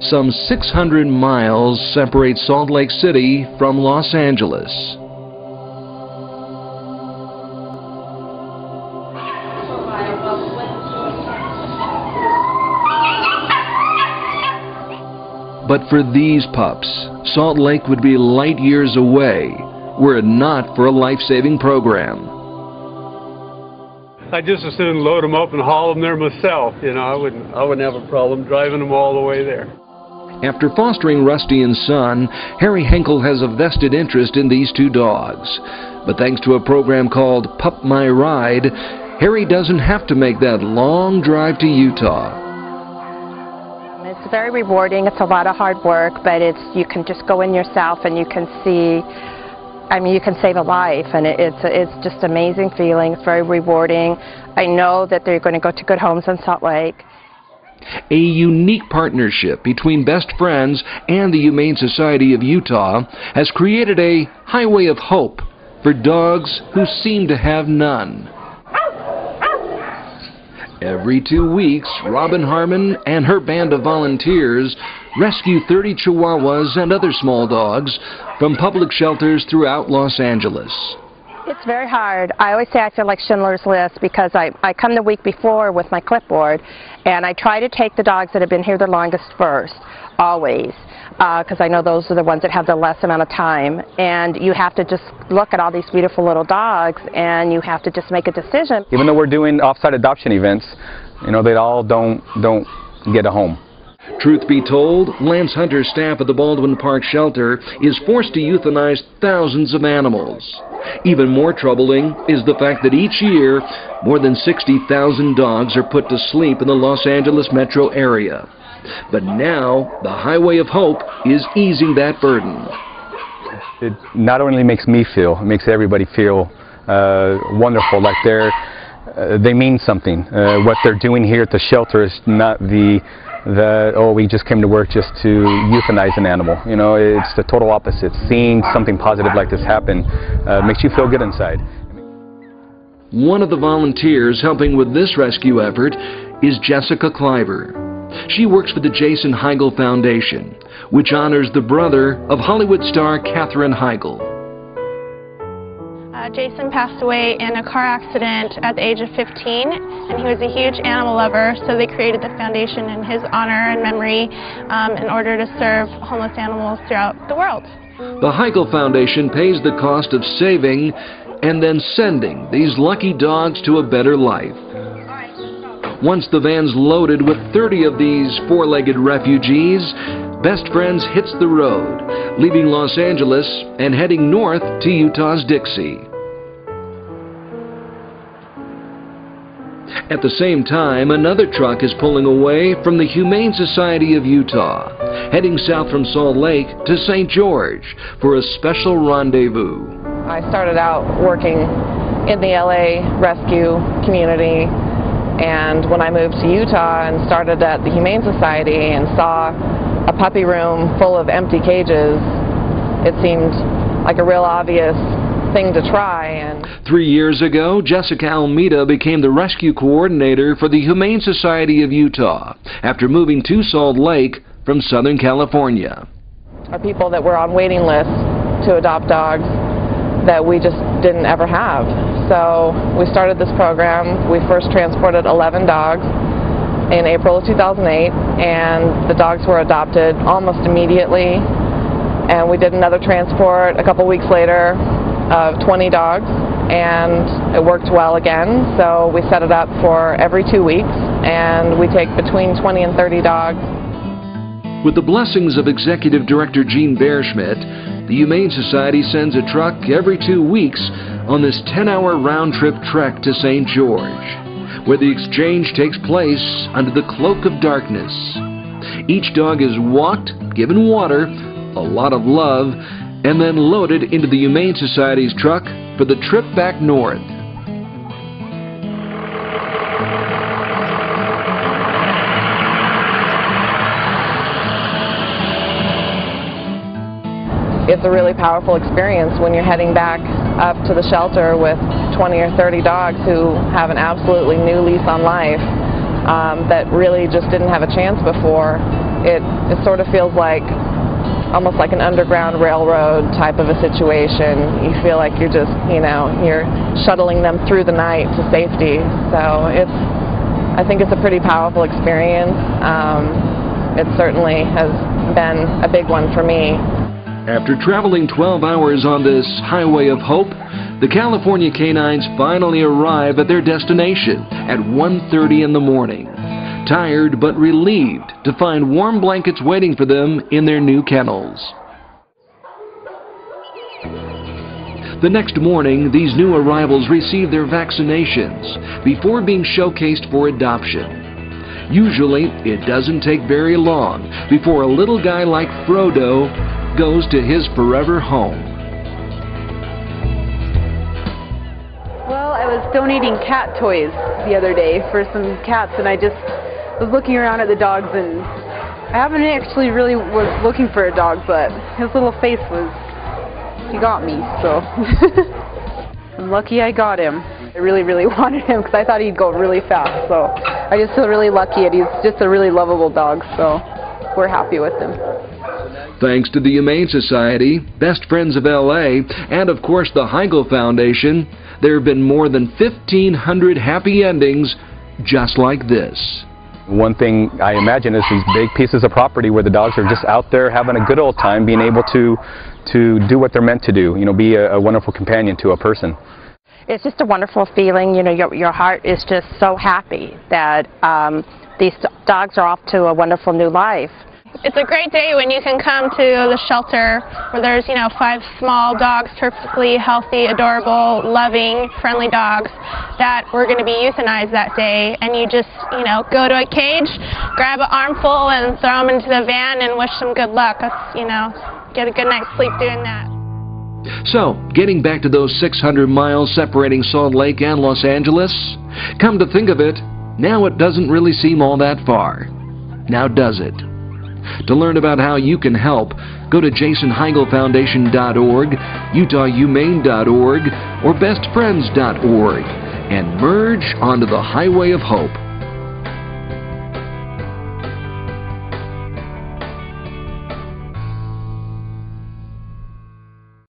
Some 600 miles separate Salt Lake City from Los Angeles. But for these pups, Salt Lake would be light years away were it not for a life-saving program. I just as soon load them up and haul them there myself. You know, I wouldn't have a problem driving them all the way there. After fostering Rusty and Son, Harry Heigl has a vested interest in these two dogs. But thanks to a program called Pup My Ride, Harry doesn't have to make that long drive to Utah. It's very rewarding. It's a lot of hard work, but you can just go in yourself and you can see, I mean, you can save a life, and it's just an amazing feeling. It's very rewarding. I know that they're going to go to good homes in Salt Lake. A unique partnership between Best Friends and the Humane Society of Utah has created a highway of hope for dogs who seem to have none. Every 2 weeks, Robin Harmon and her band of volunteers rescue 30 Chihuahuas and other small dogs from public shelters throughout Los Angeles. It's very hard. I always say I feel like Schindler's List because I come the week before with my clipboard and I try to take the dogs that have been here the longest first, always, because I know those are the ones that have the less amount of time. And you have to just look at all these beautiful little dogs and you have to just make a decision. Even though we're doing off-site adoption events, you know, they all don't get a home. Truth be told, Lance Hunter's staff at the Baldwin Park shelter is forced to euthanize thousands of animals. Even more troubling is the fact that each year, more than 60,000 dogs are put to sleep in the Los Angeles metro area. But now, the Highway of Hope is easing that burden. It not only makes me feel, it makes everybody feel wonderful, like they mean something. What they're doing here at the shelter is not oh, we just came to work just to euthanize an animal. You know, it's the total opposite. Seeing something positive like this happen makes you feel good inside. One of the volunteers helping with this rescue effort is Jessica Cliver. She works for the Jason Heigl Foundation, which honors the brother of Hollywood star Katherine Heigl. Jason passed away in a car accident at the age of 15, and he was a huge animal lover, so they created the foundation in his honor and memory in order to serve homeless animals throughout the world. The Heigl Foundation pays the cost of saving and then sending these lucky dogs to a better life. Once the van's loaded with 30 of these four-legged refugees, Best Friends hits the road, leaving Los Angeles and heading north to Utah's Dixie. At the same time, another truck is pulling away from the Humane Society of Utah, heading south from Salt Lake to St. George for a special rendezvous. I started out working in the LA rescue community, and when I moved to Utah and started at the Humane Society and saw a puppy room full of empty cages, it seemed like a real obvious thing to try. And 3 years ago, Jessica Almeida became the rescue coordinator for the Humane Society of Utah after moving to Salt Lake from Southern California. Are people that were on waiting lists to adopt dogs that we just didn't ever have. So we started this program. We first transported 11 dogs in April of 2008, and the dogs were adopted almost immediately. And we did another transport a couple weeks later of 20 dogs, and it worked well again. So we set it up for every 2 weeks, and we take between 20 and 30 dogs. With the blessings of Executive Director Gene Bearschmidt, the Humane Society sends a truck every 2 weeks on this 10-hour round-trip trek to St. George, where the exchange takes place under the cloak of darkness. Each dog is walked, given water, a lot of love, and then loaded into the Humane Society's truck for the trip back north. It's a really powerful experience when you're heading back up to the shelter with 20 or 30 dogs who have an absolutely new lease on life that really just didn't have a chance before. it sort of feels like almost like an underground railroad type of a situation. You feel like you're just, you're shuttling them through the night to safety. So I think it's a pretty powerful experience. It certainly has been a big one for me. After traveling 12 hours on this highway of hope, the California canines finally arrive at their destination at 1:30 in the morning. Tired but relieved to find warm blankets waiting for them in their new kennels. The next morning, these new arrivals receive their vaccinations before being showcased for adoption. Usually, it doesn't take very long before a little guy like Frodo goes to his forever home. Well, I was donating cat toys the other day for some cats, and I just was looking around at the dogs, and I haven't actually really was looking for a dog, but his little face he got me, so I'm lucky I got him. I really, really wanted him because I thought he'd go really fast, so I just feel really lucky, and he's just a really lovable dog, so we're happy with him. Thanks to the Humane Society, Best Friends of LA, and of course the Heigl Foundation, there have been more than 1,500 happy endings just like this. One thing I imagine is these big pieces of property where the dogs are just out there having a good old time, being able to do what they're meant to do, be a wonderful companion to a person. It's just a wonderful feeling. Your heart is just so happy that these dogs are off to a wonderful new life. It's a great day when you can come to the shelter where there's, 5 small dogs, perfectly healthy, adorable, loving, friendly dogs that were going to be euthanized that day. And you just, go to a cage, grab an armful and throw them into the van and wish them good luck. That's, get a good night's sleep doing that. So, getting back to those 600 miles separating Salt Lake and Los Angeles, come to think of it, now it doesn't really seem all that far. Now does it? To learn about how you can help, go to jasonheiglfoundation.org, utahhumane.org, or bestfriends.org and merge onto the highway of hope.